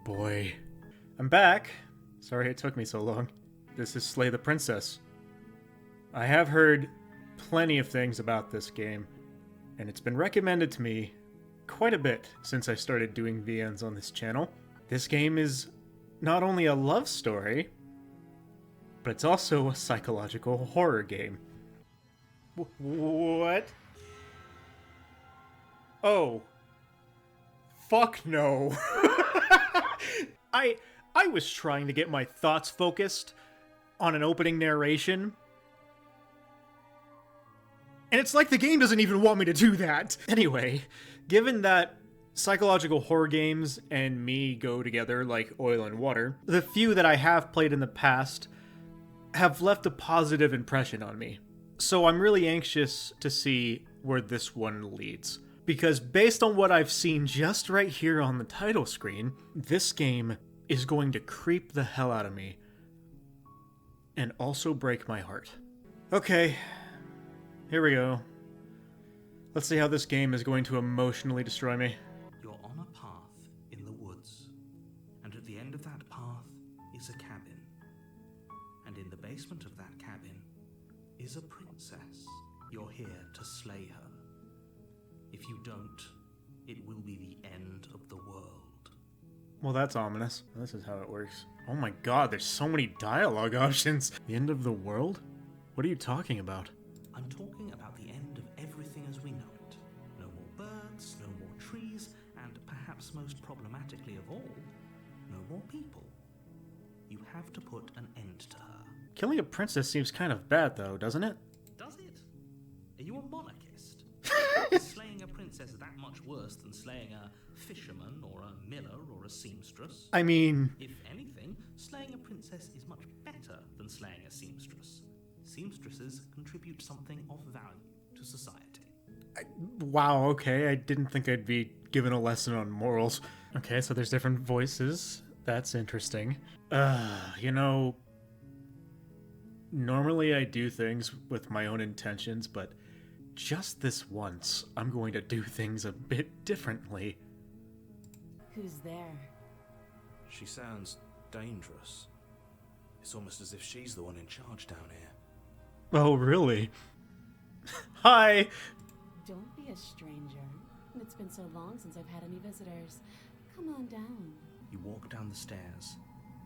boy. I'm back. Sorry it took me so long. This is Slay the Princess. I have heard plenty of things about this game, and it's been recommended to me quite a bit since I started doing VNs on this channel. This game is not only a love story, but it's also a psychological horror game. What? Oh. Fuck no. I was trying to get my thoughts focused on an opening narration, and it's like the game doesn't even want me to do that. Anyway, given that psychological horror games and me go together like oil and water, the few that I have played in the past have left a positive impression on me. So I'm really anxious to see where this one leads. Because based on what I've seen just right here on the title screen, this game is going to creep the hell out of me and also break my heart. Okay, here we go. Let's see how this game is going to emotionally destroy me. You're on a path in the woods, and at the end of that path is a cabin. And in the basement of that cabin is a princess. You're here to slay her. If you don't, it will be the end of the world. Well, that's ominous. This is how it works. Oh my god, there's so many dialogue options. The end of the world? What are you talking about? I'm talking about the end of everything as we know it. No more birds, no more trees, and perhaps most problematically of all, no more people. You have to put an end to her. Killing a princess seems kind of bad, though, doesn't it? Does it? Are you a monarchist? Is slaying a princess that much worse than slaying a fisherman or a miller or a seamstress? I mean... If anything, slaying a princess is much better than slaying a seamstress. Seamstresses contribute something of value to society. Wow, okay, I didn't think I'd be given a lesson on morals. Okay, so there's different voices. That's interesting. You know... Normally I do things with my own intentions, but just this once, I'm going to do things a bit differently. Who's there? She sounds dangerous. It's almost as if she's the one in charge down here. Oh, really? Hi! Don't be a stranger. It's been so long since I've had any visitors. Come on down. You walk down the stairs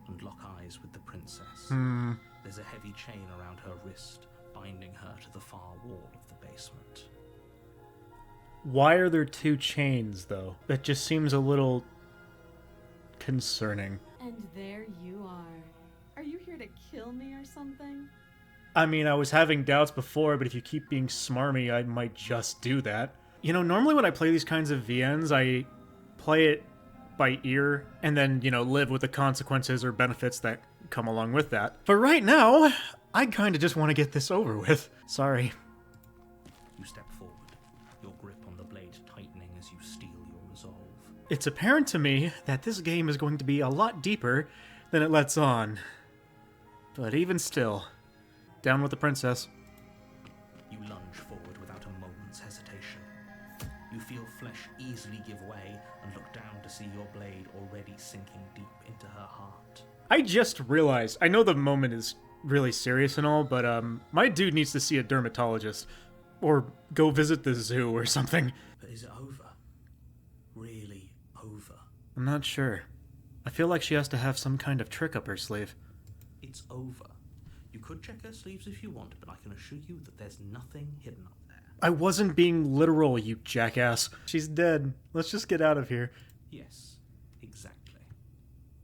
and lock eyes with the princess. There's a heavy chain around her wrist, binding her to the far wall of the basement. Why are there two chains, though? That just seems a little... concerning. And there you are. Are you here to kill me or something? I mean, I was having doubts before, but if you keep being smarmy, I might just do that. You know, normally when I play these kinds of VNs, I play it by ear, and then, you know, live with the consequences or benefits that come along with that. But right now, I kinda just want to get this over with. Sorry. You step forward, your grip on the blade tightening as you steel your resolve. It's apparent to me that this game is going to be a lot deeper than it lets on. But even still, down with the princess. You lunge forward without a moment's hesitation. You feel flesh easily give way and look down to see your blade already sinking deep into her heart. I just realized, I know the moment is really serious and all, but my dude needs to see a dermatologist. Or go visit the zoo or something. But is it over? Really over? I'm not sure. I feel like she has to have some kind of trick up her sleeve. It's over. You could check her sleeves if you want, but I can assure you that there's nothing hidden up there. I wasn't being literal, you jackass. She's dead. Let's just get out of here. Yes, exactly.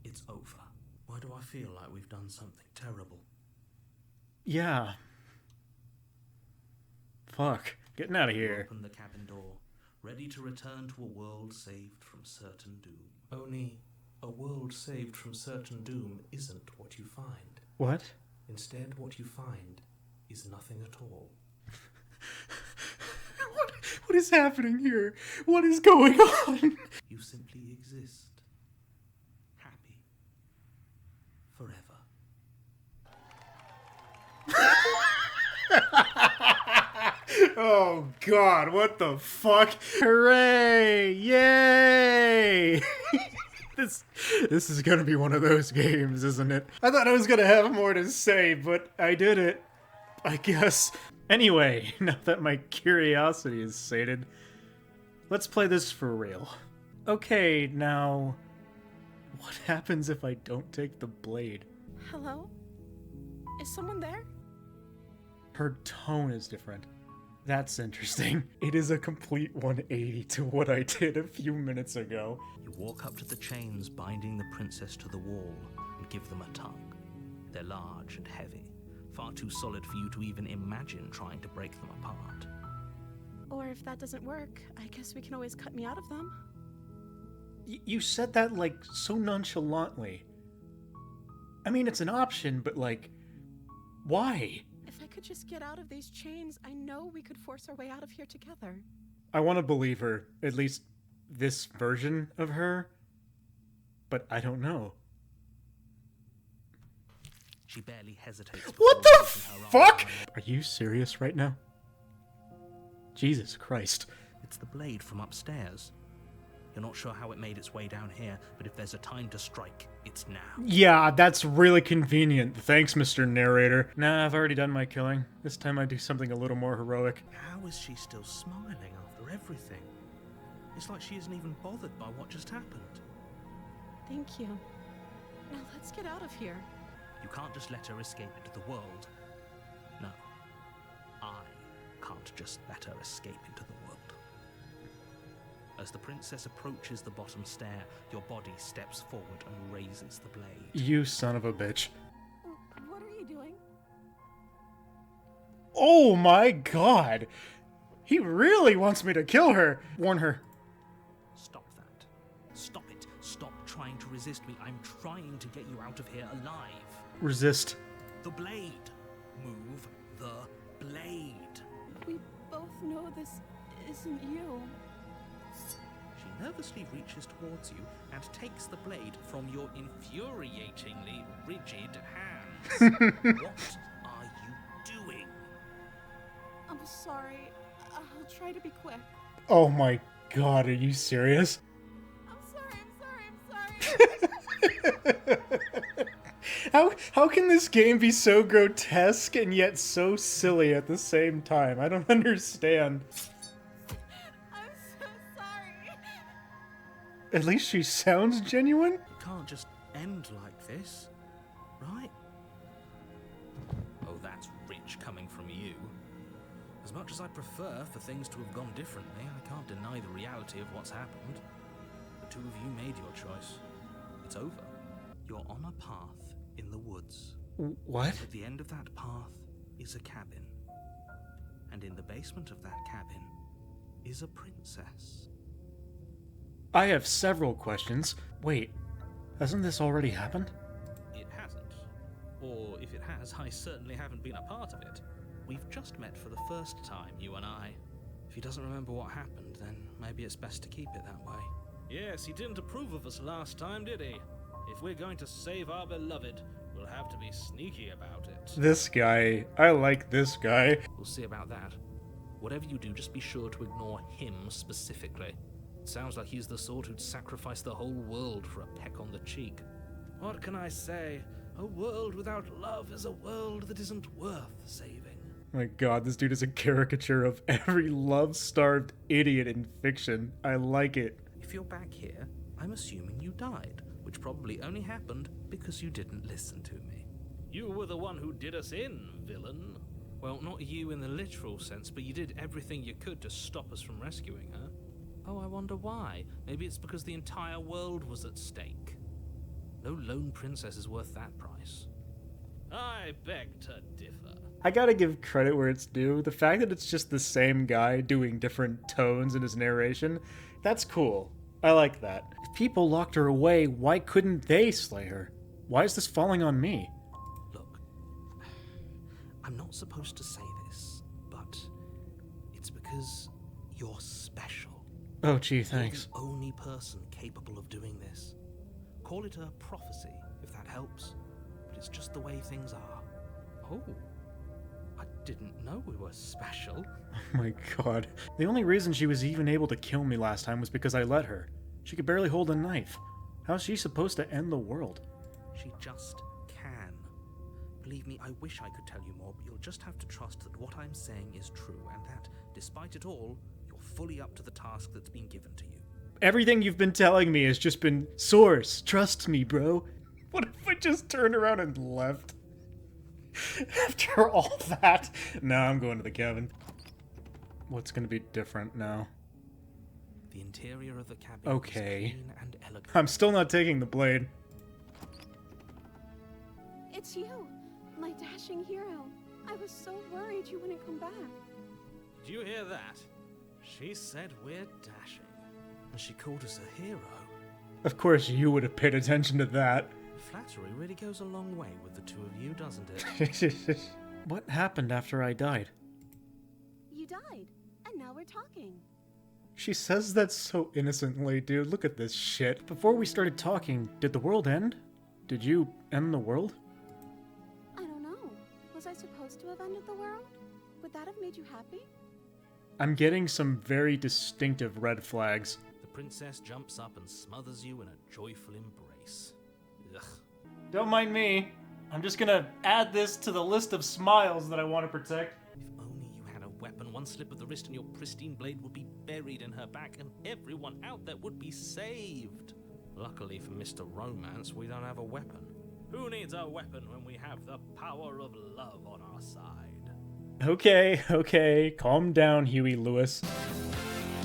It's over. Why do I feel like we've done something terrible? Yeah. Fuck. Getting out of You here. open the cabin door, ready to return to a world saved from certain doom. Only a world saved from certain doom isn't what you find. What? Instead, what you find is nothing at all. What is happening here? What is going on? You simply exist. Happy. Forever. Oh god, what the fuck? Hooray! Yay! This is gonna be one of those games, isn't it? I thought I was gonna have more to say, but I did it. I guess. Anyway, now that my curiosity is sated, let's play this for real. Okay, now, what happens if I don't take the blade? Hello? Is someone there? Her tone is different. That's interesting. It is a complete 180 to what I did a few minutes ago. You walk up to the chains binding the princess to the wall and give them a tug. They're large and heavy, far too solid for you to even imagine trying to break them apart. Or if that doesn't work, I guess we can always cut me out of them. You said that, like, so nonchalantly. I mean, it's an option, but, like, why? If I could just get out of these chains, I know we could force our way out of here together. I want to believe her, at least this version of her, but I don't know. She barely hesitates. What the before raising her fuck? arm. Are you serious right now? Jesus Christ. It's the blade from upstairs. You're not sure how it made its way down here, but if there's a time to strike, it's now. Yeah, that's really convenient. Thanks, Mr. Narrator. Nah, I've already done my killing. This time I do something a little more heroic. How is she still smiling after everything? It's like she isn't even bothered by what just happened. Thank you. Now let's get out of here. You can't just let her escape into the world. No. I can't just let her escape into the world. As the princess approaches the bottom stair, your body steps forward and raises the blade. You son of a bitch. What are you doing? Oh my god! He really wants me to kill her! Warn her. Stop that. Stop it. Stop trying to resist me. I'm trying to get you out of here alive. Resist. The blade. Move the blade. We both know this isn't you. She nervously reaches towards you and takes the blade from your infuriatingly rigid hands. What are you doing? I'm sorry. I'll try to be quick. Oh my god, are you serious? I'm sorry. How can this game be so grotesque and yet so silly at the same time? I don't understand. I'm so sorry. At least she sounds genuine? It can't just end like this, right? Oh, that's rich coming from you. As much as I prefer for things to have gone differently, I can't deny the reality of what's happened. The two of you made your choice. It's over. You're on a path in the woods. What? At the end of that path is a cabin. And in the basement of that cabin is a princess. I have several questions. Wait, hasn't this already happened? It hasn't. Or if it has, I certainly haven't been a part of it. We've just met for the first time, you and I. If he doesn't remember what happened, then maybe it's best to keep it that way. Yes, he didn't approve of us last time, did he? If we're going to save our beloved, we'll have to be sneaky about it. This guy. I like this guy. We'll see about that. Whatever you do, just be sure to ignore him specifically. It sounds like he's the sort who'd sacrifice the whole world for a peck on the cheek. What can I say? A world without love is a world that isn't worth saving. My god, this dude is a caricature of every love-starved idiot in fiction. I like it. If you're back here, I'm assuming you died, which probably only happened because you didn't listen to me. You were the one who did us in, villain. Well, not you in the literal sense, but you did everything you could to stop us from rescuing her. Oh, I wonder why. Maybe it's because the entire world was at stake. No lone princess is worth that price. I beg to differ. I gotta give credit where it's due. The fact that it's just the same guy doing different tones in his narration, that's cool. I like that. If people locked her away, why couldn't they slay her? Why is this falling on me? Look, I'm not supposed to say this, but it's because you're special. Oh gee, thanks. You're the only person capable of doing this. Call it a prophecy, if that helps. But it's just the way things are. Oh, I didn't know we were special. Oh my god. The only reason she was even able to kill me last time was because I let her. She could barely hold a knife. How's she supposed to end the world? She just can. Believe me, I wish I could tell you more, but you'll just have to trust that what I'm saying is true, and that, despite it all, you're fully up to the task that's been given to you. Everything you've been telling me has just been, Source, trust me, bro. What if I just turned around and left? After all that? No, I'm going to the cabin. What's gonna be different now? The interior of the cabin Okay. is clean and elegant. I'm still not taking the blade. It's you, my dashing hero. I was so worried you wouldn't come back. Did you hear that? She said we're dashing. And she called us a hero. Of course you would have paid attention to that. Flattery really goes a long way with the two of you, doesn't it? What happened after I died? You died, and now we're talking. She says that so innocently, dude. Look at this shit. Before we started talking, did the world end? Did you end the world? I don't know. Was I supposed to have ended the world? Would that have made you happy? I'm getting some very distinctive red flags. The princess jumps up and smothers you in a joyful embrace. Ugh. Don't mind me. I'm just gonna add this to the list of smiles that I want to protect. If only you had a weapon, one slip of the wrist and your pristine blade would be buried in her back, and everyone out there would be saved. Luckily for Mr. Romance, we don't have a weapon. Who needs a weapon when we have the power of love on our side? Okay, calm down, Huey Lewis.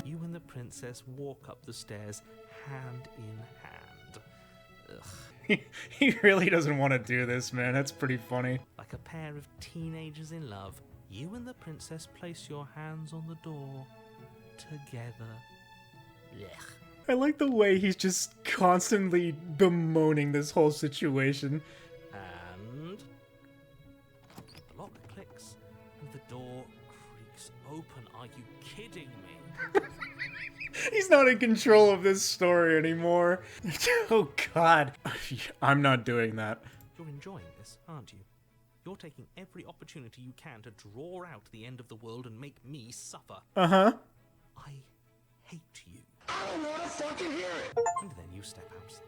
You and the princess walk up the stairs hand in hand. Ugh. He really doesn't want to do this, man. That's pretty funny. Like a pair of teenagers in love, you and the princess place your hands on the door together. Ugh. I like the way he's just constantly bemoaning this whole situation. And the lock clicks and the door creaks open. Are you kidding me? He's not in control of this story anymore. Oh god. I'm not doing that. You're enjoying this, aren't you? You're taking every opportunity you can to draw out the end of the world and make me suffer. Uh-huh. I hate you. I don't want to fucking hear it! And then you step outside.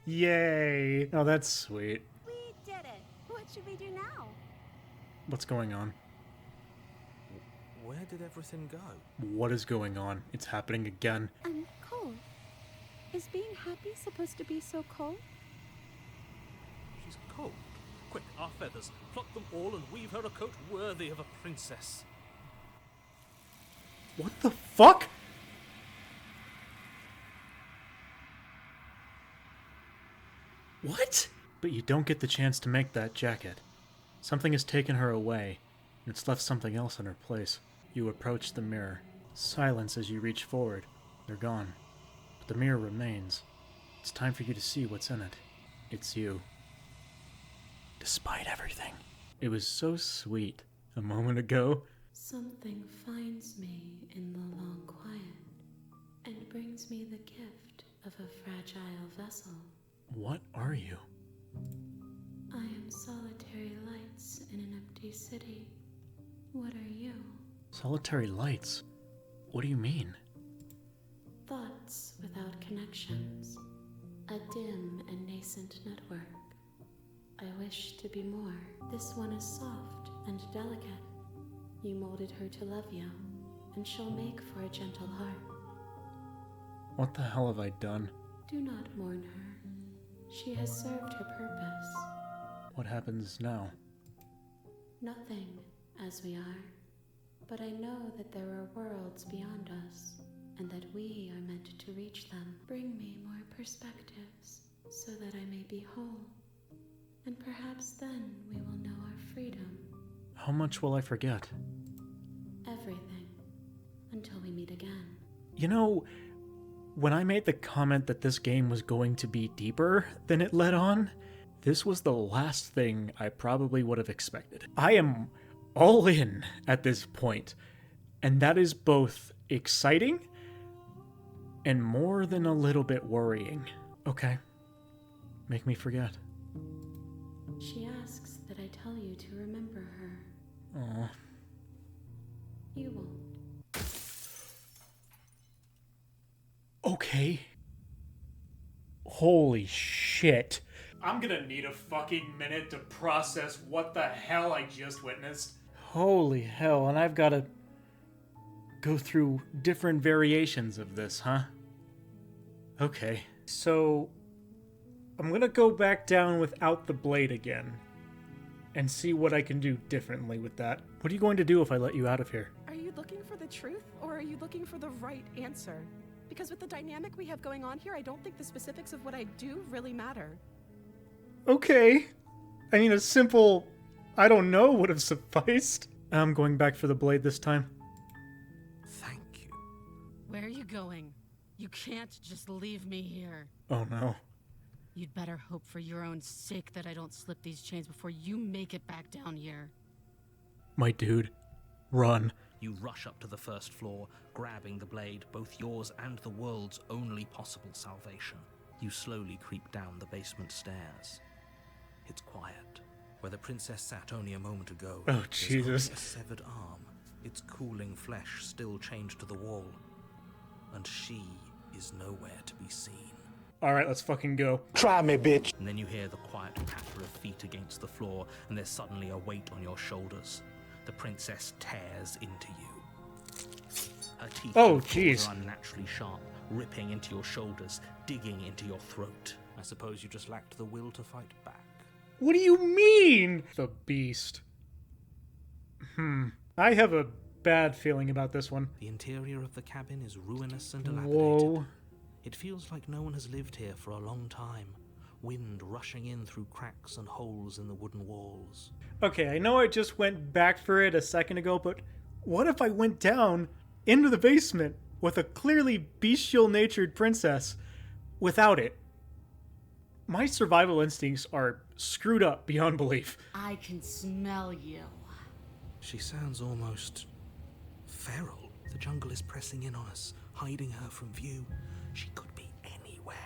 Yay. Oh, that's sweet. We did it. What should we do now? What's going on? Where did everything go? What is going on? It's happening again. I'm cold. Is being happy supposed to be so cold? She's cold. Quick, our feathers. Pluck them all and weave her a coat worthy of a princess. What the fuck? What? But you don't get the chance to make that jacket. Something has taken her away, and it's left something else in her place. You approach the mirror. Silence as you reach forward. They're gone. But the mirror remains. It's time for you to see what's in it. It's you. Despite everything. It was so sweet a moment ago. Something finds me in the long quiet and brings me the gift of a fragile vessel. What are you? I am solitary lights in an empty city. What are you? Solitary lights? What do you mean? Thoughts without connections. A dim and nascent network. I wish to be more. This one is soft and delicate. You molded her to love you, and she'll make for a gentle heart. What the hell have I done? Do not mourn her. She has served her purpose. What happens now? Nothing, as we are. But I know that there are worlds beyond us, and that we are meant to reach them. Bring me more perspectives, so that I may be whole. And perhaps then we will know our freedom. How much will I forget? Everything. Until we meet again. You know, when I made the comment that this game was going to be deeper than it led on, this was the last thing I probably would have expected. I am all in at this point, and that is both exciting and more than a little bit worrying. Okay, make me forget. She asks that I tell you to remember her. Aw. You won't. Okay. Holy shit. I'm gonna need a fucking minute to process what the hell I just witnessed. Holy hell, and I've gotta go through different variations of this, huh? Okay, so I'm gonna go back down without the blade again and see what I can do differently with that. What are you going to do if I let you out of here? Are you looking for the truth, or are you looking for the right answer? Because with the dynamic we have going on here, I don't think the specifics of what I do really matter. Okay. I mean, a simple, I don't know would have sufficed. I'm going back for the blade this time. Thank you. Where are you going? You can't just leave me here. Oh no. You'd better hope for your own sake that I don't slip these chains before you make it back down here. My dude, run. You rush up to the first floor, grabbing the blade, both yours and the world's only possible salvation. You slowly creep down the basement stairs. It's quiet. Where the princess sat only a moment ago, Oh, there's Jesus. only a severed arm, its cooling flesh still chained to the wall. And she is nowhere to be seen. Alright, let's fucking go. Try me, bitch. And then you hear the quiet patter of feet against the floor, and there's suddenly a weight on your shoulders. The princess tears into you. Her teeth Oh, and claws jeez. are unnaturally sharp, ripping into your shoulders, digging into your throat. I suppose you just lacked the will to fight back. What do you mean? The beast. I have a bad feeling about this one. The interior of the cabin is ruinous and dilapidated. Whoa. It feels like no one has lived here for a long time. Wind rushing in through cracks and holes in the wooden walls. Okay, I know I just went back for it a second ago, but what if I went down into the basement with a clearly bestial-natured princess without it? My survival instincts are screwed up beyond belief. I can smell you. She sounds almost feral. The jungle is pressing in on us, hiding her from view. She could be anywhere.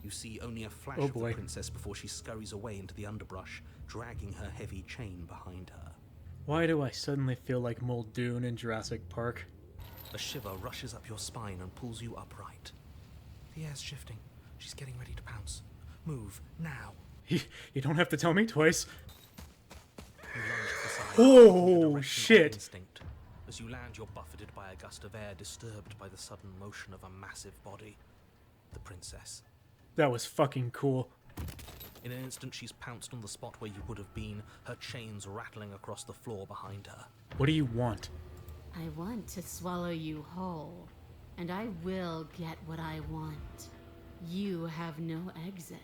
You see only a flash Oh of the boy. princess before she scurries away into the underbrush, dragging her heavy chain behind her. Why do I suddenly feel like Muldoon in Jurassic Park? A shiver rushes up your spine and pulls you upright. The air's shifting. She's getting ready to pounce. Move, now. You don't have to tell me twice. You lunge to the side. Oh, with a direction of shit. Instinct. As you land, you're buffeted by a gust of air disturbed by the sudden motion of a massive body. The princess. That was fucking cool. In an instant, she's pounced on the spot where you would have been, her chains rattling across the floor behind her. What do you want? I want to swallow you whole, and I will get what I want. You have no exit.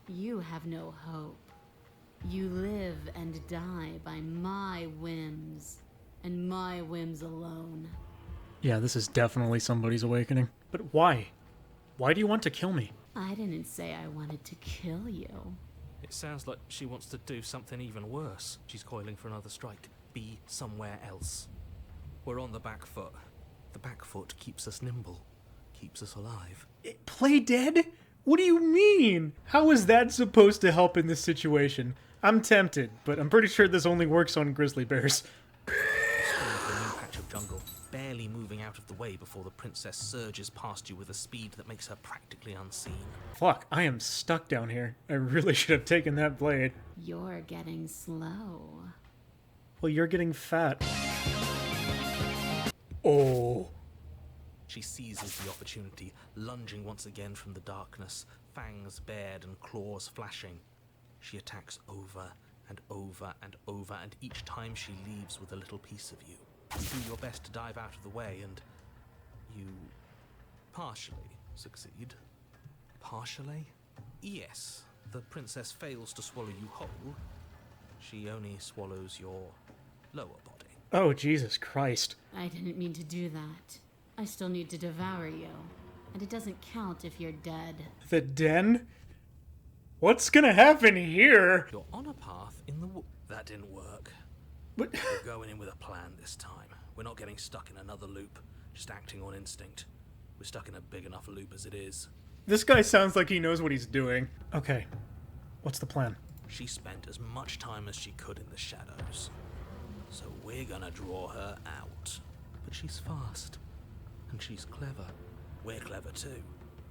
You have no hope. You live and die by my whims, and my whims alone. Yeah, this is definitely somebody's awakening. But why? Why do you want to kill me? I didn't say I wanted to kill you. It sounds like she wants to do something even worse. She's coiling for another strike. Be somewhere else. We're on the back foot. The back foot keeps us nimble, keeps us alive. Play dead? What do you mean? How is that supposed to help in this situation? I'm tempted, but I'm pretty sure this only works on grizzly bears. You spin into a new patch of jungle, barely moving out of the way before the princess surges past you with a speed that makes her practically unseen. Fuck, I am stuck down here. I really should have taken that blade. You're getting slow. Well, you're getting fat. Oh. She seizes the opportunity, lunging once again from the darkness, fangs bared and claws flashing. She attacks over and over and over, and each time she leaves with a little piece of you. You do your best to dive out of the way, and you partially succeed. Partially? Yes, the princess fails to swallow you whole. She only swallows your lower body. Oh, Jesus Christ. I didn't mean to do that. I still need to devour you. And it doesn't count if you're dead. The den? What's gonna happen here? You're on a path in the That didn't work. What? We're going in with a plan this time. We're not getting stuck in another loop, just acting on instinct. We're stuck in a big enough loop as it is. This guy sounds like he knows what he's doing. Okay, what's the plan? She spent as much time as she could in the shadows. So we're gonna draw her out. But she's fast. And she's clever. We're clever too.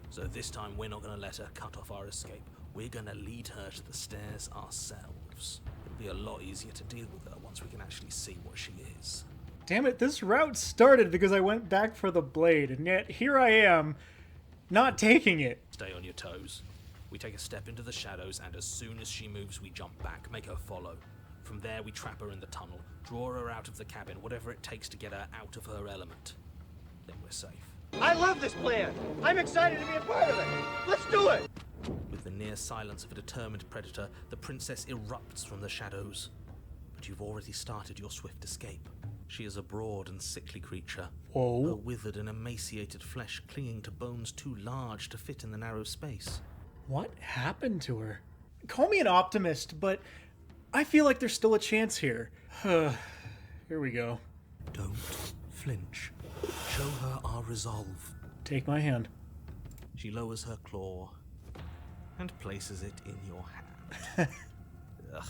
So this time we're not going to let her cut off our escape. We're going to lead her to the stairs ourselves. It'll be a lot easier to deal with her once we can actually see what she is. Damn it, this route started because I went back for the blade, and yet here I am, not taking it. Stay on your toes. We take a step into the shadows, and as soon as she moves, we jump back, make her follow. From there, we trap her in the tunnel, draw her out of the cabin, whatever it takes to get her out of her element. Then we're safe. I love this plan! I'm excited to be a part of it! Let's do it! With the near silence of a determined predator, the princess erupts from the shadows. But you've already started your swift escape. She is a broad and sickly creature. Whoa. Her withered and emaciated flesh clinging to bones too large to fit in the narrow space. What happened to her? Call me an optimist, but I feel like there's still a chance here. Here we go. Don't flinch. Show her our resolve. Take my hand. She lowers her claw and places it in your hand. Ugh.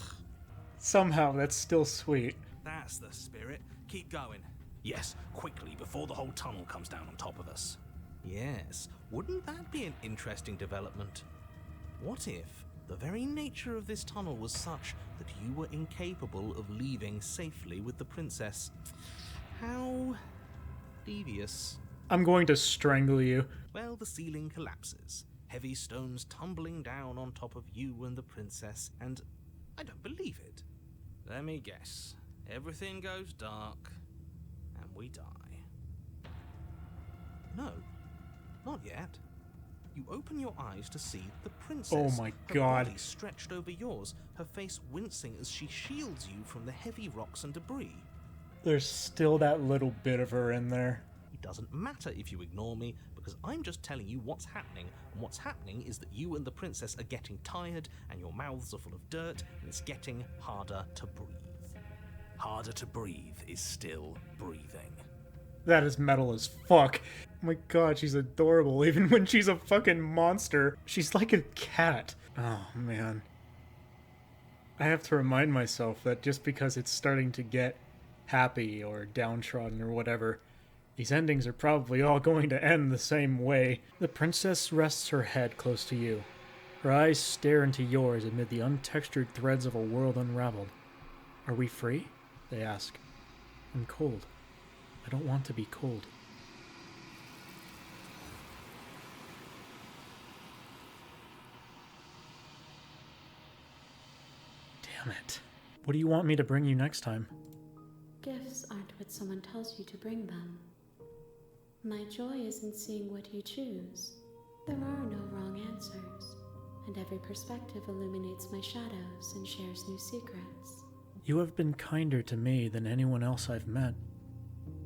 Somehow, that's still sweet. That's the spirit. Keep going. Yes, quickly, before the whole tunnel comes down on top of us. Yes, wouldn't that be an interesting development? What if the very nature of this tunnel was such that you were incapable of leaving safely with the princess? How devious. I'm going to strangle you. Well, the ceiling collapses, heavy stones tumbling down on top of you and the princess, and I don't believe it. Let me guess. Everything goes dark, and we die. No, not yet. You open your eyes to see the princess. Oh my her God. body stretched over yours, her face wincing as she shields you from the heavy rocks and debris. There's still that little bit of her in there. It doesn't matter if you ignore me, because I'm just telling you what's happening, and what's happening is that you and the princess are getting tired, and your mouths are full of dirt, and it's getting harder to breathe. Harder to breathe is still breathing. That is metal as fuck. Oh my god, she's adorable, even when she's a fucking monster. She's like a cat. Oh, man. I have to remind myself that just because it's starting to get happy or downtrodden or whatever, these endings are probably all going to end the same way. The princess rests her head close to you. Her eyes stare into yours amid the untextured threads of a world unraveled. Are we free? They ask. I'm cold. I don't want to be cold. Damn it. What do you want me to bring you next time? Gifts aren't what someone tells you to bring them. My joy is in seeing what you choose. There are no wrong answers, and every perspective illuminates my shadows and shares new secrets. You have been kinder to me than anyone else I've met.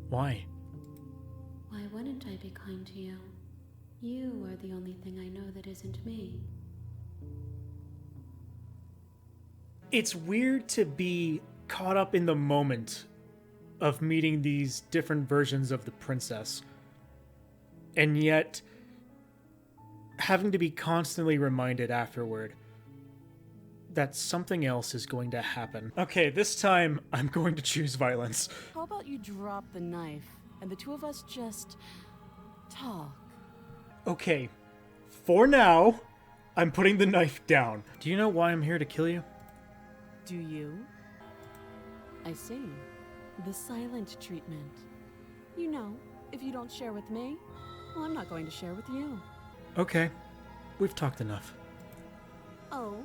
Why? Why wouldn't I be kind to you? You are the only thing I know that isn't me. It's weird to be caught up in the moment of meeting these different versions of the princess, and yet having to be constantly reminded afterward that something else is going to happen. Okay, this time I'm going to choose violence. How about you drop the knife and the two of us just talk? Okay, for now, I'm putting the knife down. Do you know why I'm here to kill you? Do you? I see. The silent treatment. You know, if you don't share with me, well, I'm not going to share with you. Okay, we've talked enough. Oh?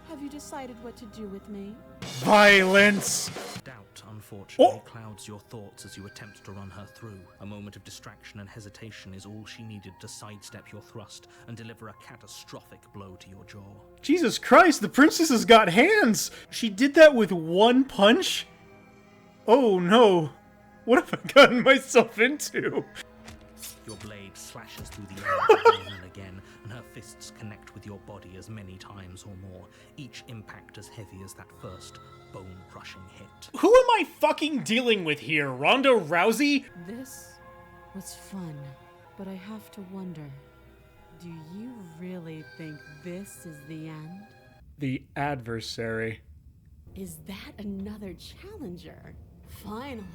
Have you decided what to do with me? Violence! Doubt, unfortunately, Oh! clouds your thoughts as you attempt to run her through. A moment of distraction and hesitation is all she needed to sidestep your thrust and deliver a catastrophic blow to your jaw. Jesus Christ, the princess has got hands! She did that with one punch? Oh no. What have I gotten myself into? Your blade slashes through the air again and again, and her fists connect with your body as many times or more, each impact as heavy as that first bone-crushing hit. Who am I fucking dealing with here, Ronda Rousey? This was fun, but I have to wonder, do you really think this is the end? The adversary. Is that another challenger? Finally.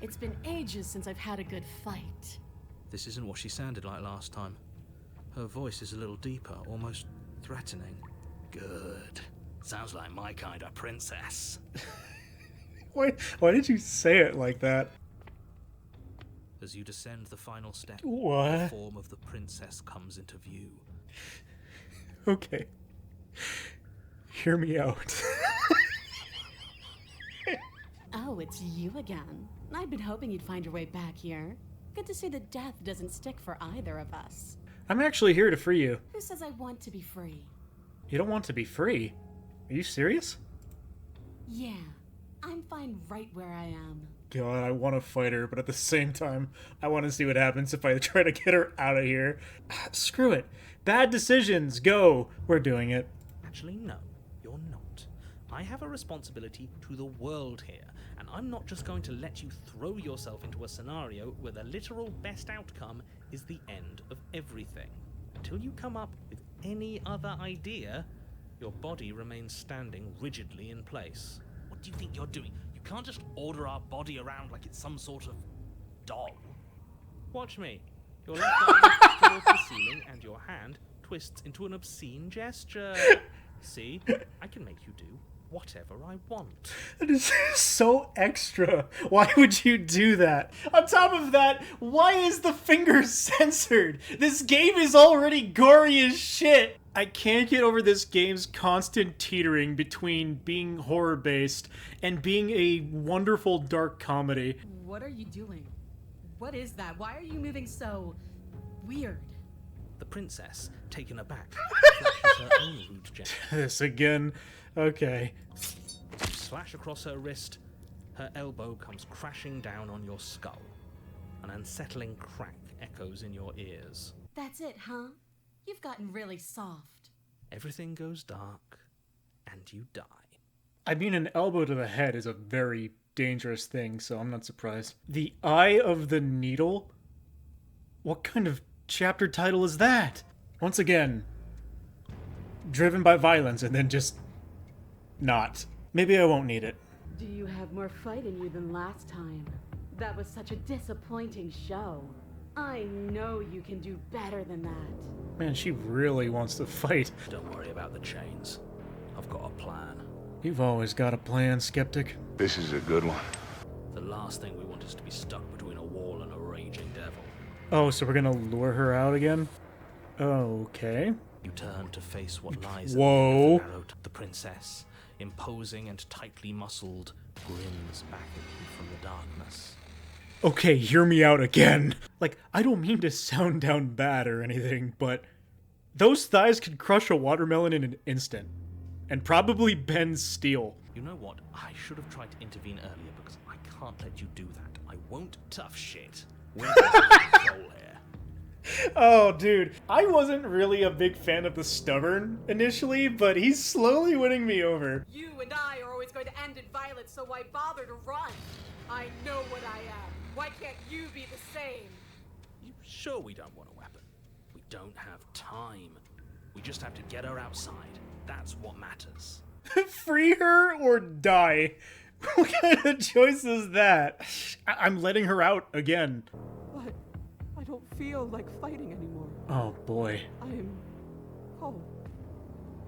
It's been ages since I've had a good fight. This isn't what she sounded like last time. Her voice is a little deeper, almost threatening. Good. Sounds like my kind of princess. Why did you say it like that? As you descend the final step, What? the form of the princess comes into view. Okay. Hear me out. Oh, it's you again. I'd been hoping you'd find your way back here. Good to see that death doesn't stick for either of us. I'm actually here to free you. Who says I want to be free? You don't want to be free? Are you serious? Yeah, I'm fine right where I am. God, I want to fight her, but at the same time, I want to see what happens if I try to get her out of here. Screw it. Bad decisions. Go. We're doing it. Actually, no, you're not. I have a responsibility to the world here, and I'm not just going to let you throw yourself into a scenario where the literal best outcome is the end of everything. Until you come up with any other idea, your body remains standing rigidly in place. What do you think you're doing? You can't just order our body around like it's some sort of doll. Watch me. Your left arm lifts towards the ceiling and your hand twists into an obscene gesture. See? I can make you do whatever I want. That is so extra. Why would you do that? On top of that, why is the finger censored? This game is already gory as shit. I can't get over this game's constant teetering between being horror-based and being a wonderful dark comedy. What are you doing? What is that? Why are you moving so weird? The princess, taken aback, flashes her own rude gesture. This again. Okay. You slash across her wrist, her elbow comes crashing down on your skull. An unsettling crack echoes in your ears. That's it, huh? You've gotten really soft. Everything goes dark, and you die. I mean, an elbow to the head is a very dangerous thing, so I'm not surprised. The Eye of the Needle? What kind of chapter title is that? Once again, driven by violence and then just not. Maybe I won't need it. Do you have more fight in you than last time? That was such a disappointing show. I know you can do better than that. Man, she really wants to fight. Don't worry about the chains. I've got a plan. You've always got a plan, skeptic. This is a good one. The last thing we want is to be stuck between a wall and a raging devil. Oh, so we're gonna lure her out again? Okay. You turn to face what lies Whoa. at the end of the narrow. The princess, imposing and tightly muscled, grins back at you from the darkness. Okay, hear me out again. Like, I don't mean to sound down bad or anything, but those thighs could crush a watermelon in an instant. And probably bend steel. You know what? I should have tried to intervene earlier because I can't let you do that. I won't. Tough shit. We're in control here. Oh, dude. I wasn't really a big fan of the stubborn initially, but he's slowly winning me over. You and I are always going to end in violence, so why bother to run? I know what I am. Why can't you be the same? You sure we don't want a weapon? We don't have time. We just have to get her outside. That's what matters. Free her or die? What kind of choice is that? I'm letting her out again. But I don't feel like fighting anymore. Oh boy. I'm cold.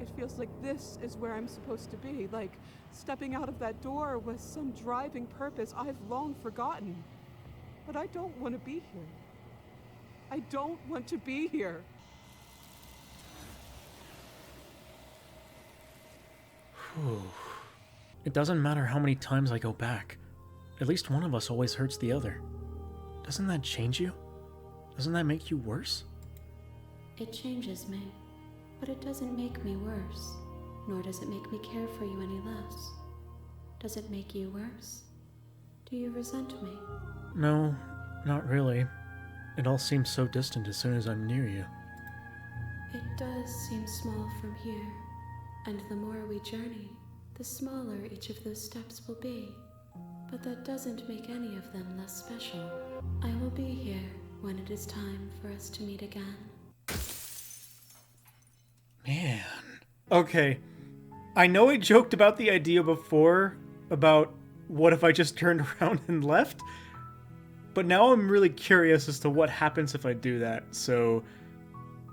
It feels like this is where I'm supposed to be, like stepping out of that door with some driving purpose I've long forgotten. But I don't want to be here. I don't want to be here. It doesn't matter how many times I go back. At least one of us always hurts the other. Doesn't that change you? Doesn't that make you worse? It changes me, but it doesn't make me worse, nor does it make me care for you any less. Does it make you worse? Do you resent me? No, not really. It all seems so distant as soon as I'm near you. It does seem small from here, and the more we journey, the smaller each of those steps will be. But that doesn't make any of them less special. I will be here when it is time for us to meet again. Man. Okay. I know I joked about the idea before, about what if I just turned around and left? But now I'm really curious as to what happens if I do that, so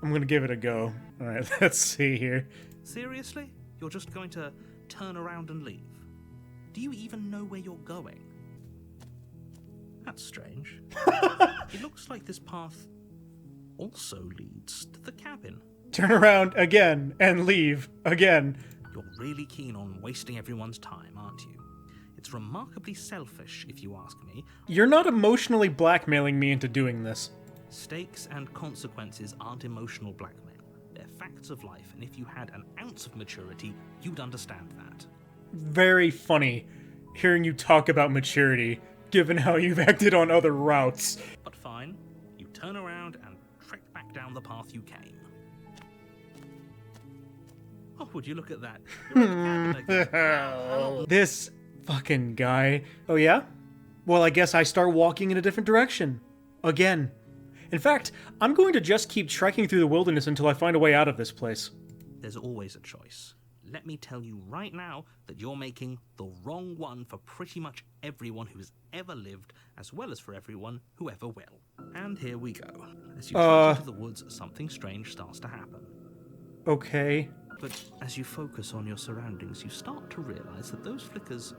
I'm gonna give it a go. Alright, let's see here. Seriously? You're just going to turn around and leave? Do you even know where you're going? That's strange. It looks like this path also leads to the cabin. Turn around again and leave again. You're really keen on wasting everyone's time, aren't you? It's remarkably selfish, if you ask me. You're not emotionally blackmailing me into doing this. Stakes and consequences aren't emotional blackmail. They're facts of life, and if you had an ounce of maturity, you'd understand that. Very funny hearing you talk about maturity, given how you've acted on other routes. But fine, you turn around and trek back down the path you came. Oh, would you look at that? You're in the cabin again. This fucking guy. Oh yeah? Well, I guess I start walking in a different direction. Again. In fact, I'm going to just keep trekking through the wilderness until I find a way out of this place. There's always a choice. Let me tell you right now that you're making the wrong one for pretty much everyone who's ever lived, as well as for everyone who ever will. And here we go. As you trek into the woods, something strange starts to happen. Okay. But as you focus on your surroundings, you start to realize that those flickers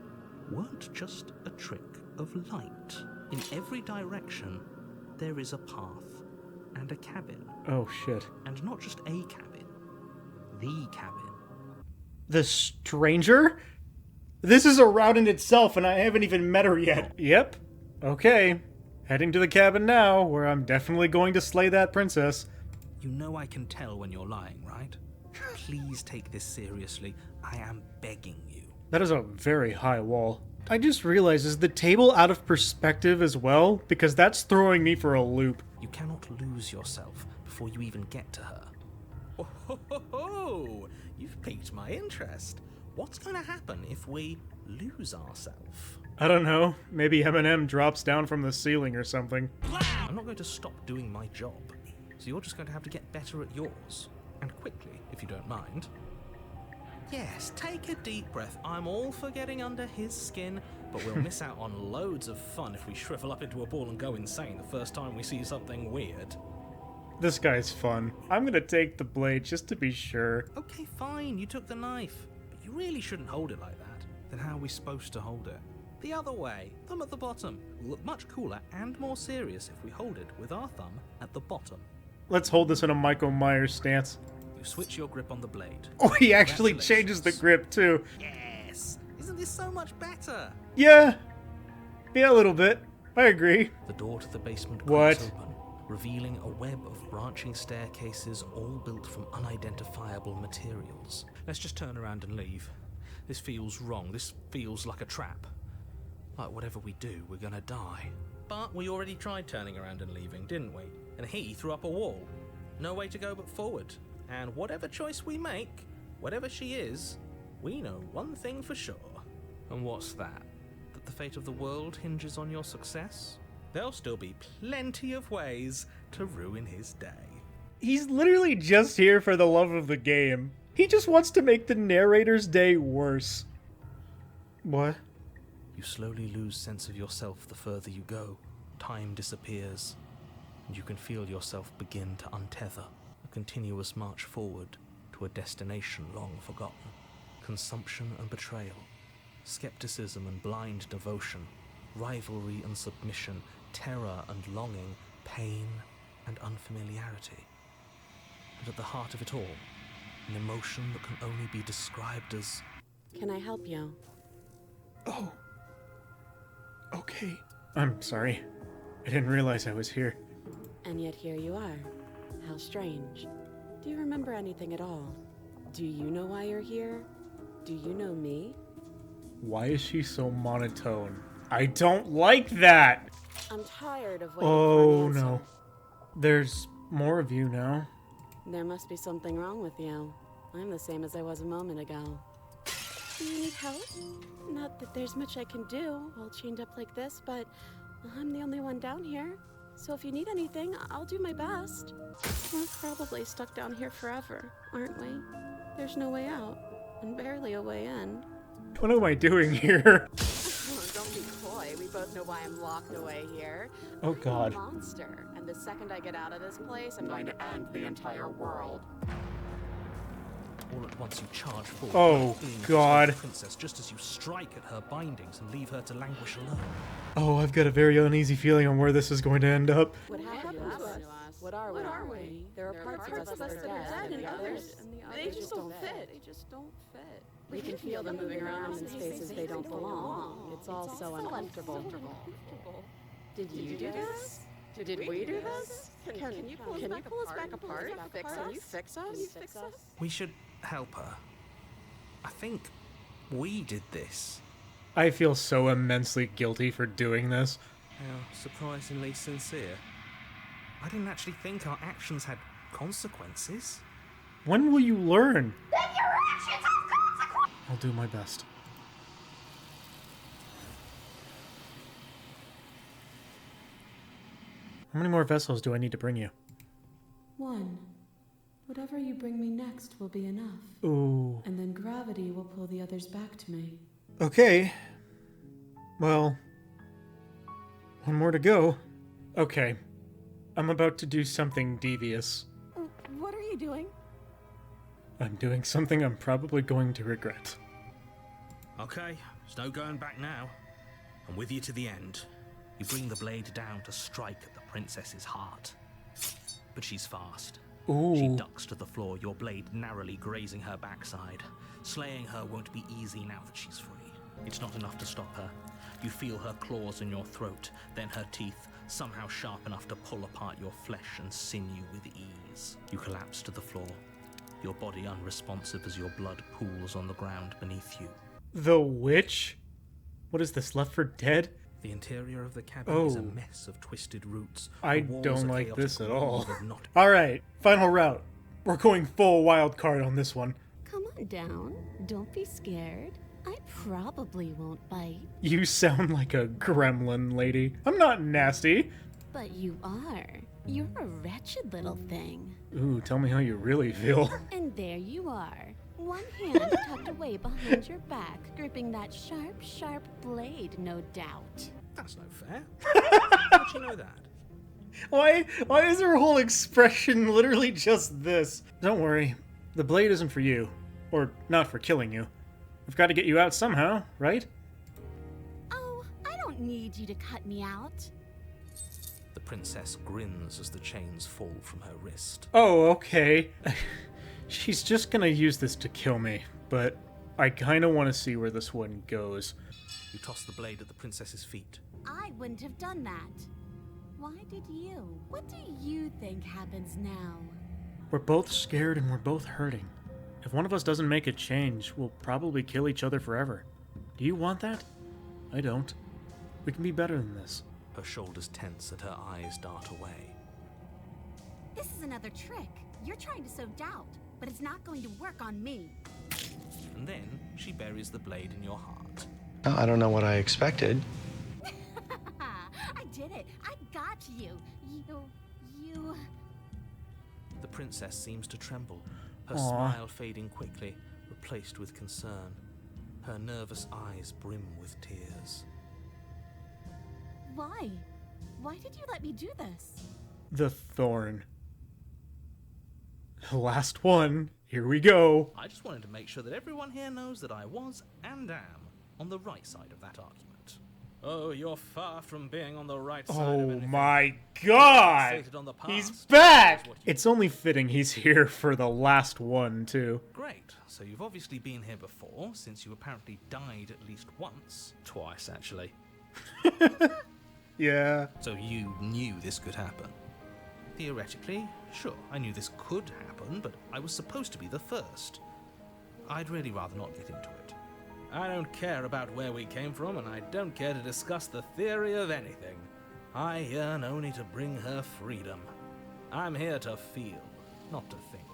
weren't just a trick of light. In every direction, there is a path and a cabin. Oh shit. And not just a cabin, the cabin. The stranger? This is a route in itself, and I haven't even met her yet. Yep. Okay. Heading to the cabin now, where I'm definitely going to slay that princess. You know I can tell when you're lying, right? Please take this seriously. I am begging you. That is a very high wall. I just realized, is the table out of perspective as well? Because that's throwing me for a loop. You cannot lose yourself before you even get to her. Oh, ho, ho, ho. You've piqued my interest. What's going to happen if we lose ourselves? I don't know. Maybe Eminem drops down from the ceiling or something. I'm not going to stop doing my job, so you're just going to have to get better at yours. And quickly, if you don't mind. Yes, take a deep breath. I'm all for getting under his skin, but we'll miss out on loads of fun if we shrivel up into a ball and go insane the first time we see something weird. This guy's fun. I'm gonna take the blade just to be sure. Okay, fine, you took the knife, but you really shouldn't hold it like that. Then how are we supposed to hold it? The other way, thumb at the bottom. Will look much cooler and more serious if we hold it with our thumb at the bottom. Let's hold this in a Michael Myers stance. You switch your grip on the blade. Oh, he actually changes the grip, too. Yes! Isn't this so much better? Yeah. Yeah, a little bit. I agree. The door to the basement What? creaks open, revealing a web of branching staircases all built from unidentifiable materials. Let's just turn around and leave. This feels wrong. This feels like a trap. Like whatever we do, we're gonna die. But we already tried turning around and leaving, didn't we? And he threw up a wall. No way to go but forward. And whatever choice we make, whatever she is, we know one thing for sure. And what's that? That the fate of the world hinges on your success? There'll still be plenty of ways to ruin his day. He's literally just here for the love of the game. He just wants to make the narrator's day worse. What? You slowly lose sense of yourself the further you go. Time disappears, and you can feel yourself begin to untether. A continuous march forward to a destination long forgotten. Consumption and betrayal. Skepticism and blind devotion. Rivalry and submission. Terror and longing. Pain and unfamiliarity. And at the heart of it all, an emotion that can only be described as... Can I help you? Oh. Okay. I'm sorry. I didn't realize I was here. And yet here you are. How strange. Do you remember anything at all? Do you know why you're here? Do you know me? Why is she so monotone? I don't like that! I'm tired of waiting Oh for an answer. no. There's more of you now. There must be something wrong with you. I'm the same as I was a moment ago. Do you need help? Not that there's much I can do while chained up like this, but I'm the only one down here. So if you need anything, I'll do my best. We're probably stuck down here forever, aren't we? There's no way out, and barely a way in. What am I doing here? Don't be coy. We both know why I'm locked away here. Oh god. I'm a monster, and the second I get out of this place, I'm going to end the entire world. All at once you charge forward. Oh, fleeing to God. stop the princess just as you strike at her bindings and leave her to languish alone. Oh, I've got a very uneasy feeling on where this is going to end up. What happened to us? What are we? There are parts of us that are dead, and the others, they just don't fit. They just don't fit. We can feel them moving around in spaces they don't belong. It's all so uncomfortable. Did you do this? Did we do this? Can you pull us back apart? Can you fix us? We should help her. I think we did this. I feel so immensely guilty for doing this. How surprisingly sincere. I didn't actually think our actions had consequences. When will you learn? That your actions have consequences! I'll do my best. How many more vessels do I need to bring you? 1. Whatever you bring me next will be enough. Ooh. And then gravity will pull the others back to me. Okay. Well, one more to go. Okay. I'm about to do something devious. What are you doing? I'm doing something I'm probably going to regret. Okay, there's no going back now. I'm with you to the end. You bring the blade down to strike at the princess's heart. But she's fast. Ooh. She ducks to the floor, your blade narrowly grazing her backside. Slaying her won't be easy now that she's free. It's not enough to stop her. You feel her claws in your throat, then her teeth, somehow sharp enough to pull apart your flesh and sinew with ease. You collapse to the floor, your body unresponsive as your blood pools on the ground beneath you. The witch? What is this, Left 4 Dead? The interior of the cabin is a mess of twisted roots. I The walls don't are like chaotic this at all. weave of knot- Alright, final route. We're going full wild card on this one. Come on down. Don't be scared. I probably won't bite. You sound like a gremlin, lady. I'm not nasty. But you are. You're a wretched little thing. Ooh, tell me how you really feel. And there you are. One hand tucked away behind your back, gripping that sharp, sharp blade, no doubt. That's no fair. How'd you know that? Why is her whole expression literally just this? Don't worry, the blade isn't for you. Or not for killing you. We've got to get you out somehow, right? Oh, I don't need you to cut me out. The princess grins as the chains fall from her wrist. Oh, okay. She's just gonna use this to kill me, but I kinda want to see where this one goes. You toss the blade at the princess's feet. I wouldn't have done that. Why did you? What do you think happens now? We're both scared and we're both hurting. If one of us doesn't make a change, we'll probably kill each other forever. Do you want that? I don't. We can be better than this. Her shoulders tense and her eyes dart away. This is another trick. You're trying to sow doubt, but it's not going to work on me. And then she buries the blade in your heart. Oh, I don't know what I expected. I did it. I got you. You... The princess seems to tremble, her Aww. smile fading quickly, replaced with concern. Her nervous eyes brim with tears. Why? Why did you let me do this? The thorn. The last one. Here we go. I just wanted to make sure that everyone here knows that I was and am on the right side of that argument. Oh, you're far from being on the right side of Oh anything. my god! Fixated on the past. He's back! Is what you- It's only fitting he's here for the last one, too. Great. So you've obviously been here before, since you apparently died at least once. Twice, actually. Yeah. So you knew this could happen. Theoretically, sure, I knew this could happen, but I was supposed to be the first. I'd really rather not get into it. I don't care about where we came from, and I don't care to discuss the theory of anything. I yearn only to bring her freedom. I'm here to feel, not to think.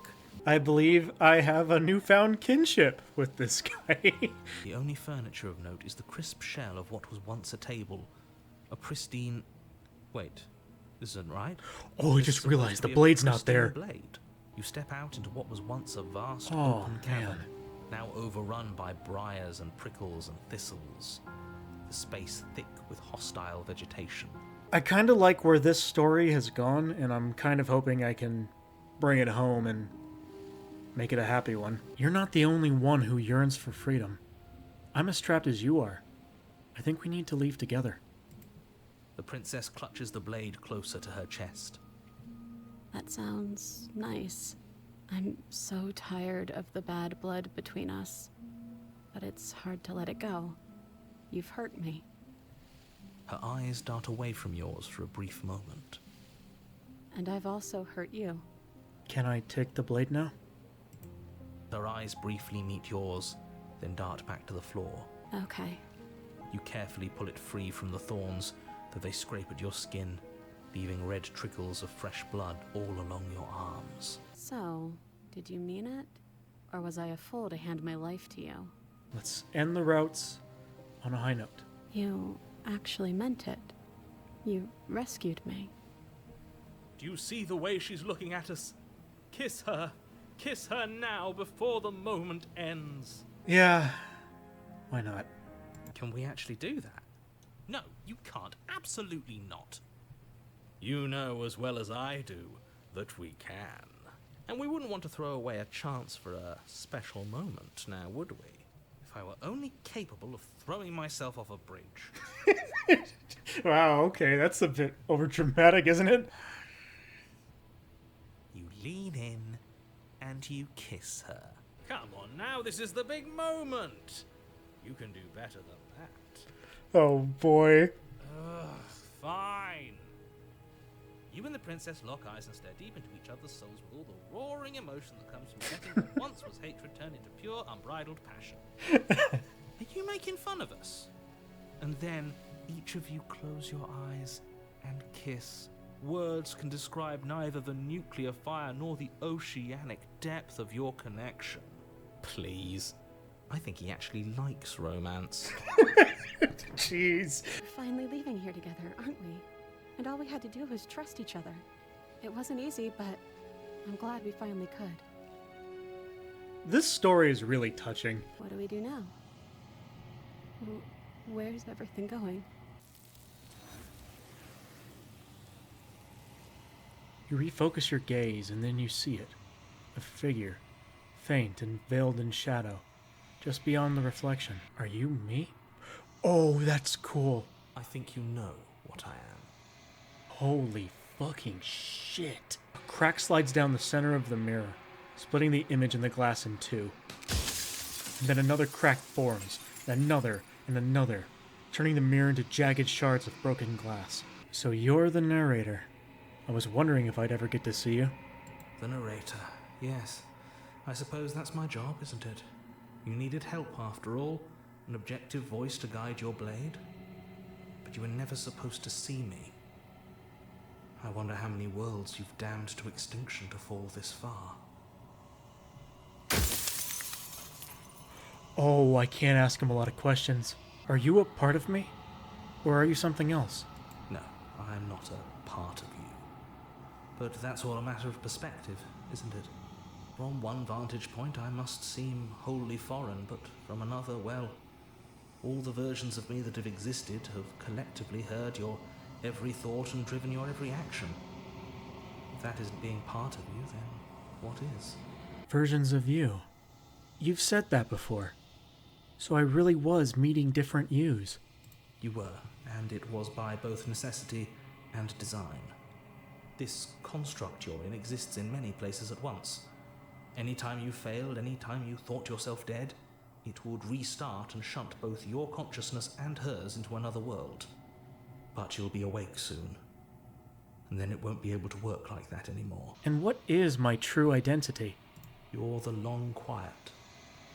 I believe I have a newfound kinship with this guy. The only furniture of note is the crisp shell of what was once a table. A pristine... Wait, this isn't right. Oh, I This just is supposed realized to the be a blade's not pristine there. Blade. You step out into what was once a vast Oh, open cavern, man. now overrun by briars and prickles and thistles. The space thick with hostile vegetation. I kind of like where this story has gone, and I'm kind of hoping I can bring it home and make it a happy one. You're not the only one who yearns for freedom. I'm as trapped as you are. I think we need to leave together. The princess clutches the blade closer to her chest. That sounds nice. I'm so tired of the bad blood between us. But it's hard to let it go. You've hurt me. Her eyes dart away from yours for a brief moment. And I've also hurt you. Can I take the blade now? Her eyes briefly meet yours, then dart back to the floor. Okay. You carefully pull it free from the thorns, though they scrape at your skin, leaving red trickles of fresh blood all along your arms. So, did you mean it? Or was I a fool to hand my life to you? Let's end the routes on a high note. You actually meant it. You rescued me. Do you see the way she's looking at us? Kiss her. Kiss her now before the moment ends. Yeah, why not? Can we actually do that? No, you can't. Absolutely not. You know as well as I do that we can. And we wouldn't want to throw away a chance for a special moment, now would we? If I were only capable of throwing myself off a bridge. Wow, okay, that's a bit overdramatic, isn't it? You lean in and you kiss her. Come on now, this is the big moment. You can do better than that. Oh boy. Ugh, fine. You and the princess lock eyes and stare deep into each other's souls with all the roaring emotion that comes from letting what once was hatred turn into pure, unbridled passion. Are you making fun of us? And then each of you close your eyes and kiss. Words can describe neither the nuclear fire nor the oceanic depth of your connection. Please. I think he actually likes romance. Jeez. We're finally leaving here together, aren't we? And all we had to do was trust each other. It wasn't easy, but I'm glad we finally could. This story is really touching. What do we do now? Where's everything going? You refocus your gaze and then you see it. A figure, faint and veiled in shadow, just beyond the reflection. Are you me? Oh, that's cool. I think you know what I am. Holy fucking shit. A crack slides down the center of the mirror, splitting the image in the glass in two. And then another crack forms, and another, turning the mirror into jagged shards of broken glass. So you're the narrator. I was wondering if I'd ever get to see you. The narrator, yes. I suppose that's my job, isn't it? You needed help after all, an objective voice to guide your blade. But you were never supposed to see me. I wonder how many worlds you've damned to extinction to fall this far. Oh, I can't ask him a lot of questions. Are you a part of me? Or are you something else? No, I'm not a part of you. But that's all a matter of perspective, isn't it? From one vantage point I must seem wholly foreign, but from another, well, all the versions of me that have existed have collectively heard your every thought and driven your every action. If that isn't being part of you, then what is? Versions of you. You've said that before. So I really was meeting different yous. You were, and it was by both necessity and design. This construct you're in exists in many places at once. Anytime you failed, anytime you thought yourself dead, it would restart and shunt both your consciousness and hers into another world. But you'll be awake soon. And then it won't be able to work like that anymore. And what is my true identity? You're the long quiet,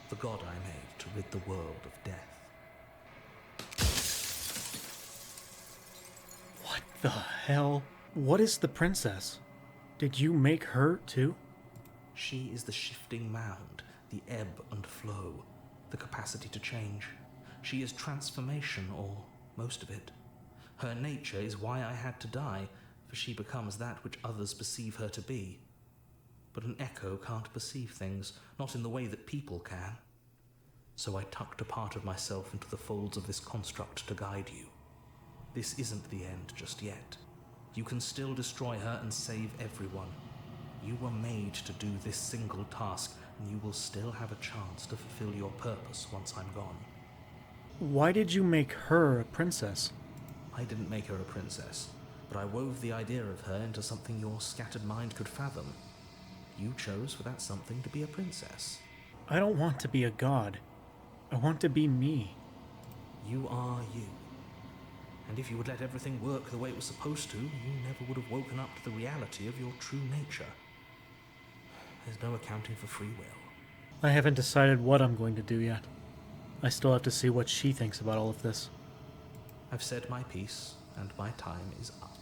the god I made to rid the world of death. What the hell? What is the princess? Did you make her too? She is the shifting mound, the ebb and flow, the capacity to change. She is transformation, or most of it. Her nature is why I had to die, for she becomes that which others perceive her to be. But an echo can't perceive things, not in the way that people can. So I tucked a part of myself into the folds of this construct to guide you. This isn't the end just yet. You can still destroy her and save everyone. You were made to do this single task, and you will still have a chance to fulfill your purpose once I'm gone. Why did you make her a princess? I didn't make her a princess, but I wove the idea of her into something your scattered mind could fathom. You chose for that something to be a princess. I don't want to be a god. I want to be me. You are you. And if you would let everything work the way it was supposed to, you never would have woken up to the reality of your true nature. There's no accounting for free will. I haven't decided what I'm going to do yet. I still have to see what she thinks about all of this. I've said my piece, and my time is up.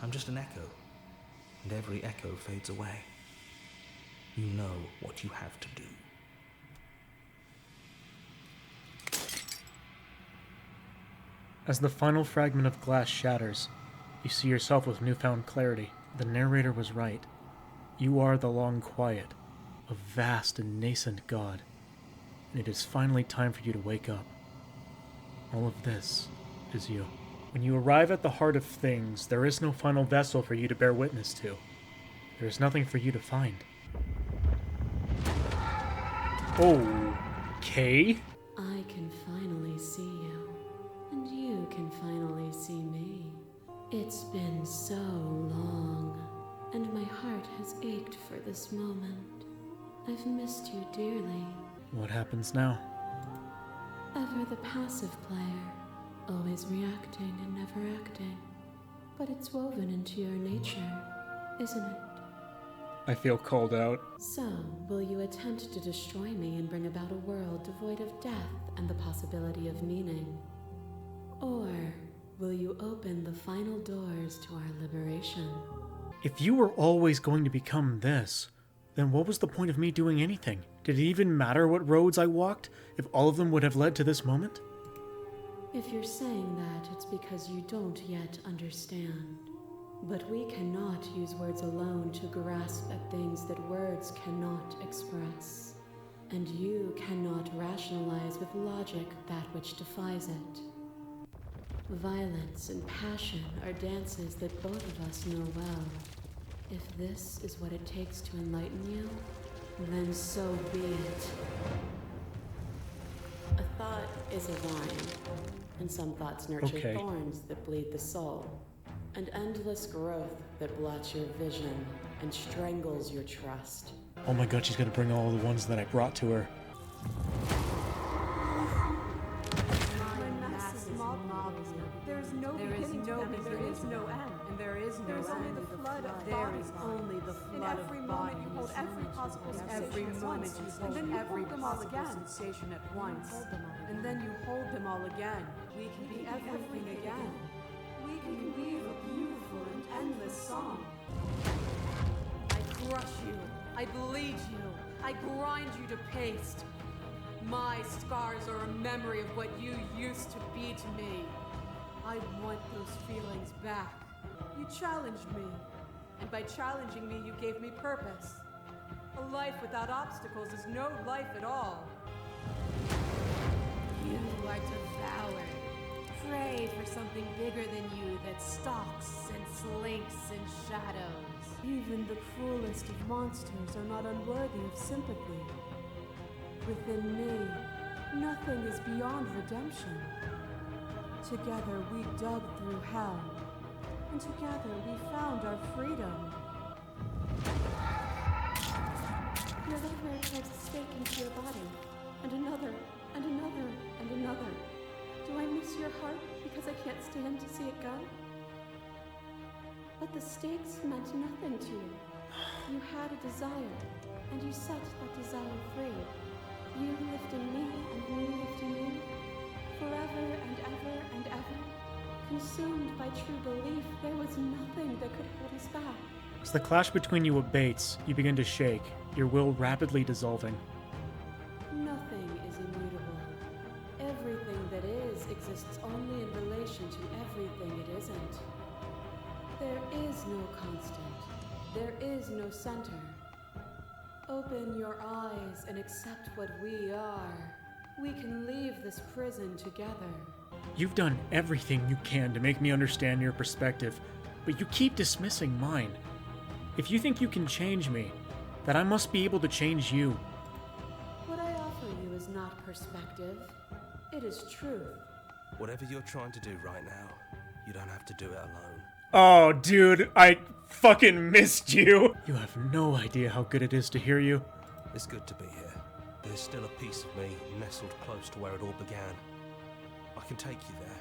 I'm just an echo, and every echo fades away. You know what you have to do. As the final fragment of glass shatters, you see yourself with newfound clarity. The narrator was right. You are the long quiet, a vast and nascent god, and it is finally time for you to wake up. All of this is you. When you arrive at the heart of things, there is no final vessel for you to bear witness to. There is nothing for you to find. Okay. I can finally see you, and you can finally see me. It's been so long, and my heart has ached for this moment. I've missed you dearly. What happens now? Ever the passive player, always reacting and never acting. But it's woven into your nature, isn't it? I feel called out. So, will you attempt to destroy me and bring about a world devoid of death and the possibility of meaning? Or will you open the final doors to our liberation? If you were always going to become this, then what was the point of me doing anything? Did it even matter what roads I walked, if all of them would have led to this moment? If you're saying that, it's because you don't yet understand. But we cannot use words alone to grasp at things that words cannot express. And you cannot rationalize with logic that which defies it. Violence and passion are dances that both of us know well. If this is what it takes to enlighten you, then so be it. A thought is a vine, and some thoughts nurture thorns that bleed the soul. And endless growth that blots your vision and strangles your trust. Oh my god, she's gonna bring all the ones that I brought to her. There's no beginning, there is no end. And there is no end. Only the flood of there is only the flood of bodies. In every moment you hold every possible sensation at once. And then you hold them all again. Sensation at once. And then you hold them all again. We can be everything again. We can weave a beautiful and endless song. I crush you. I bleed you. I grind you to paste. My scars are a memory of what you used to be to me. I want those feelings back. You challenged me. And by challenging me, you gave me purpose. A life without obstacles is no life at all. You are devoured. Pray for something bigger than you that stalks and slinks in shadows. Even the cruelest of monsters are not unworthy of sympathy. Within me, nothing is beyond redemption. Together we dug through hell, and together we found our freedom. Your lover drives a stake into your body, and another, and another, and another. Do I miss your heart because I can't stand to see it go? But the stakes meant nothing to you. You had a desire, and you set that desire free. You lifting me and me lifting you, forever and ever and ever. Consumed by true belief, there was nothing that could hold us back. As the clash between you abates, you begin to shake, your will rapidly dissolving. Nothing is immutable. Everything that is exists only in relation to everything it isn't. There is no constant. There is no center. Open your eyes and accept what we are. We can leave this prison together. You've done everything you can to make me understand your perspective, but you keep dismissing mine. If you think you can change me, then I must be able to change you. What I offer you is not perspective. It is truth. Whatever you're trying to do right now, you don't have to do it alone. Oh, dude, I fucking missed you. You have no idea how good it is to hear you. It's good to be here. There's still a piece of me nestled close to where it all began. I can take you there.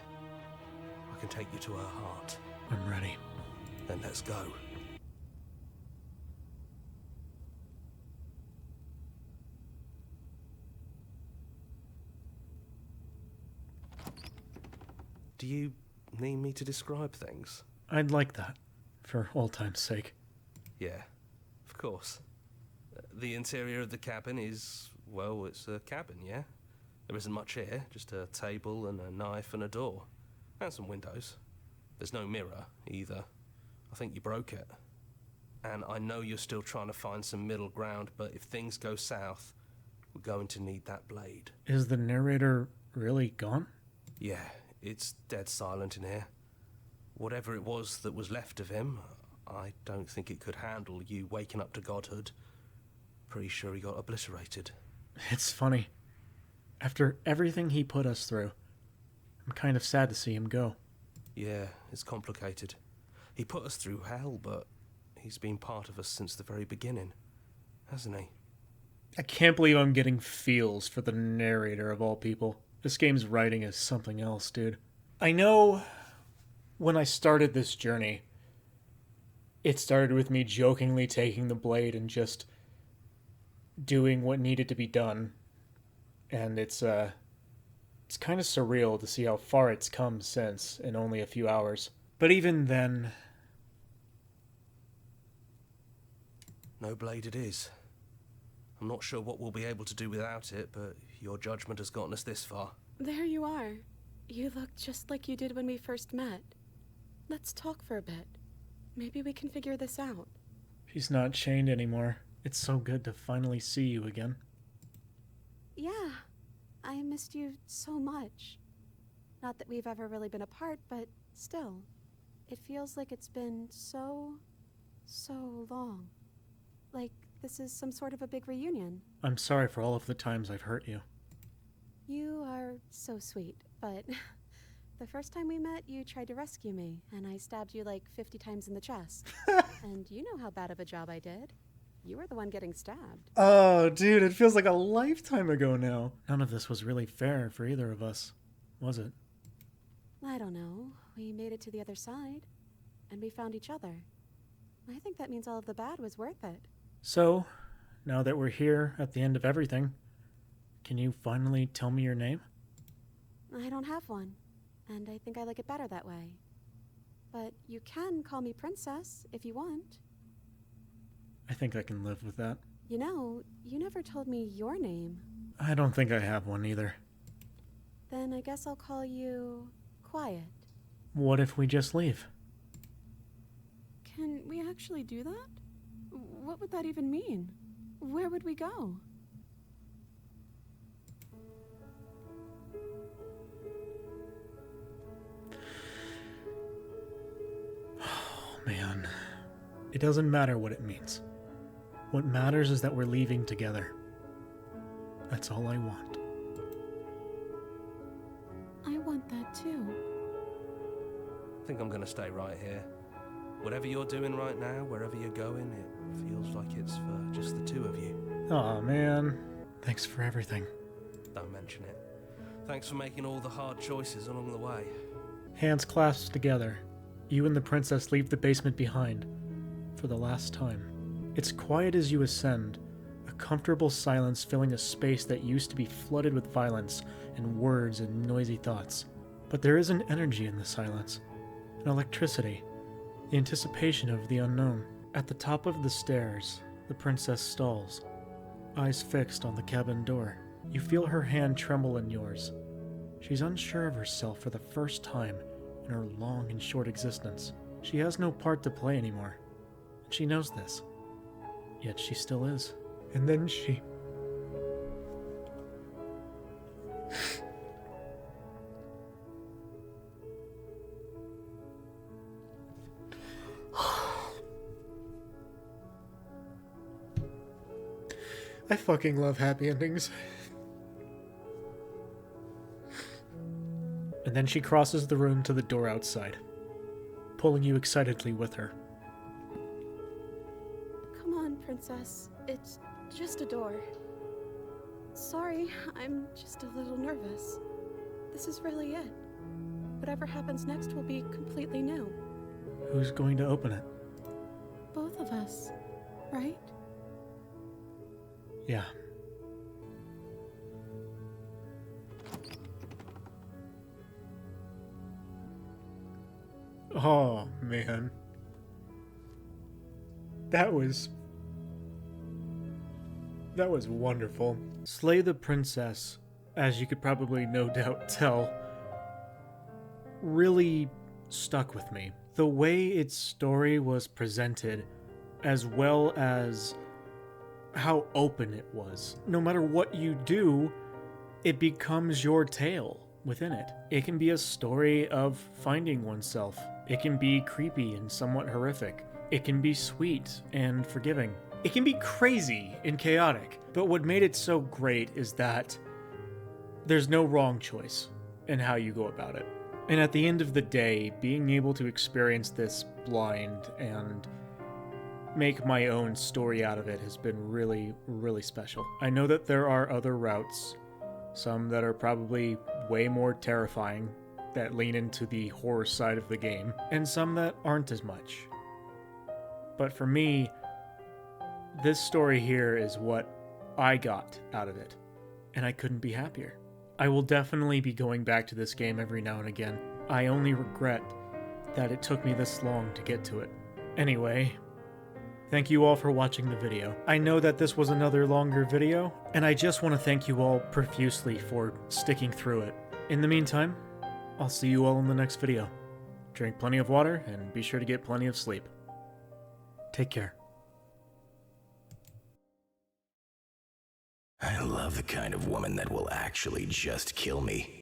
I can take you to her heart. I'm ready. Then let's go. Do you need me to describe things? I'd like that, for old time's sake. Yeah, of course. The interior of the cabin is, well, it's a cabin, yeah? There isn't much here, just a table and a knife and a door. And some windows. There's no mirror, either. I think you broke it. And I know you're still trying to find some middle ground, but if things go south, we're going to need that blade. Is the narrator really gone? Yeah, it's dead silent in here. Whatever it was that was left of him, I don't think it could handle you waking up to godhood. Pretty sure he got obliterated. It's funny. After everything he put us through, I'm kind of sad to see him go. Yeah, it's complicated. He put us through hell, but he's been part of us since the very beginning, hasn't he? I can't believe I'm getting feels for the narrator of all people. This game's writing is something else, dude. I know when I started this journey, it started with me jokingly taking the blade and just doing what needed to be done. And it's kind of surreal to see how far it's come since in only a few hours. But even then... No blade it is. I'm not sure what we'll be able to do without it, but your judgment has gotten us this far. There you are. You look just like you did when we first met. Let's talk for a bit. Maybe we can figure this out. She's not chained anymore. It's so good to finally see you again. Yeah, I missed you so much. Not that we've ever really been apart, but still. It feels like it's been so long. Like this is some sort of a big reunion. I'm sorry for all of the times I've hurt you. You are so sweet, but the first time we met, you tried to rescue me, and I stabbed you like 50 times in the chest. And you know how bad of a job I did. You were the one getting stabbed. Oh, dude, it feels like a lifetime ago now. None of this was really fair for either of us, was it? I don't know. We made it to the other side, and we found each other. I think that means all of the bad was worth it. So, now that we're here at the end of everything, can you finally tell me your name? I don't have one, and I think I like it better that way. But you can call me Princess if you want. I think I can live with that. You know, you never told me your name. I don't think I have one either. Then I guess I'll call you Quiet. What if we just leave? Can we actually do that? What would that even mean? Where would we go? Oh, man. It doesn't matter what it means. What matters is that we're leaving together. That's all I want. I want that too. I think I'm going to stay right here. Whatever you're doing right now, wherever you're going, it feels like it's for just the two of you. Aw, man. Thanks for everything. Don't mention it. Thanks for making all the hard choices along the way. Hands clasped together, you and the princess leave the basement behind. For the last time. It's quiet as you ascend, a comfortable silence filling a space that used to be flooded with violence and words and noisy thoughts. But there is an energy in the silence, an electricity, the anticipation of the unknown. At the top of the stairs, the princess stalls, eyes fixed on the cabin door. You feel her hand tremble in yours. She's unsure of herself for the first time in her long and short existence. She has no part to play anymore. She knows this, yet she still is. And then she... I fucking love happy endings. And then she crosses the room to the door outside, pulling you excitedly with her. Come on, Princess. It's just a door. Sorry, I'm just a little nervous. This is really it. Whatever happens next will be completely new. Who's going to open it? Both of us, right? Yeah. Oh, man. That was wonderful. Slay the Princess, as you could probably no doubt tell, really stuck with me. The way its story was presented, as well as how open it was. No matter what you do, it becomes your tale within it. It can be a story of finding oneself. It can be creepy and somewhat horrific. It can be sweet and forgiving. It can be crazy and chaotic. But what made it so great is that there's no wrong choice in how you go about it. And at the end of the day, being able to experience this blind and make my own story out of it has been really, really special. I know that there are other routes, some that are probably way more terrifying, that lean into the horror side of the game, and some that aren't as much. But for me, this story here is what I got out of it, and I couldn't be happier. I will definitely be going back to this game every now and again. I only regret that it took me this long to get to it. Anyway, thank you all for watching the video. I know that this was another longer video, and I just want to thank you all profusely for sticking through it. In the meantime, I'll see you all in the next video. Drink plenty of water, and be sure to get plenty of sleep. Take care. I love the kind of woman that will actually just kill me.